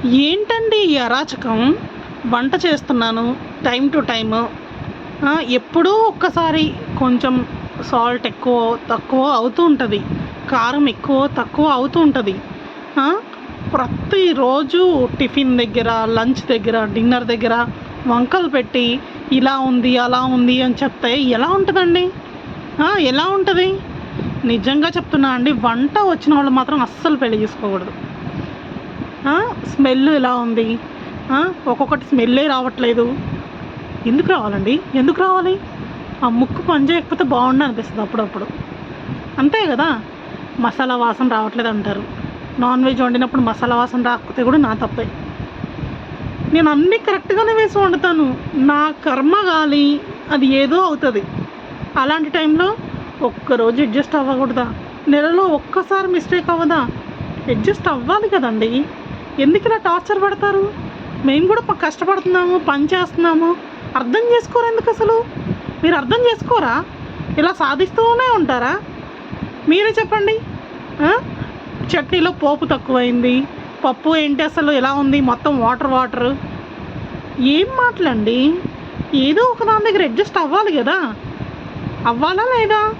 ఏంటండి ఈ అరాచకం? వంట చేస్తున్నాను టైం టు టైము. ఎప్పుడూ ఒక్కసారి కొంచెం సాల్ట్ ఎక్కువ తక్కువ అవుతూ ఉంటుంది, కారం ఎక్కువ తక్కువ అవుతూ ఉంటుంది. ఆ, ప్రతిరోజు టిఫిన్ దగ్గర, లంచ్ దగ్గర, డిన్నర్ దగ్గర వంకలు పెట్టి ఇలా ఉంది అలా ఉంది అని చెప్తే ఎలా ఉంటుందండి? ఎలా ఉంటుంది? నిజంగా చెప్తున్నా అండి, వంట వచ్చిన వాళ్ళు మాత్రం అస్సలు పెళ్లి చేసుకోకూడదు. స్మెల్ ఎలా ఉంది, ఒక్కొక్కటి స్మెల్లే రావట్లేదు. ఎందుకు రావాలండి? ఎందుకు రావాలి? ఆ ముక్కు పని చేయకపోతే బాగుండు అనిపిస్తుంది అప్పుడప్పుడు. అంతే కదా. మసాలా వాసన రావట్లేదు అంటారు. నాన్ వెజ్ వండినప్పుడు మసాలా వాసన రాకపోతే కూడా నా తప్పే. నేను అన్నీ కరెక్ట్గానే వేసి వండుతాను. నా కర్మ గాలి అది ఏదో అవుతుంది. అలాంటి టైంలో ఒక్కరోజు అడ్జస్ట్ అవ్వకూడదా? నెలలో ఒక్కసారి మిస్టేక్ అవ్వదా? అడ్జస్ట్ అవ్వాలి కదండి. ఎందుకు ఇలా టార్చర్ పడతారు? మేము కూడా కష్టపడుతున్నాము, పని చేస్తున్నాము. అర్థం చేసుకోరు ఎందుకు అసలు? మీరు అర్థం చేసుకోరా? ఇలా సాధిస్తూనే ఉంటారా? మీరే చెప్పండి. చట్నీలో పోపు తక్కువైంది, పప్పు ఏంటి అసలు ఎలా ఉంది, మొత్తం వాటర్ వాటర్. ఏం మాటలండి? ఏదో ఒక దాని దగ్గర అడ్జస్ట్ అవ్వాలి కదా. అవ్వాలా లేదా?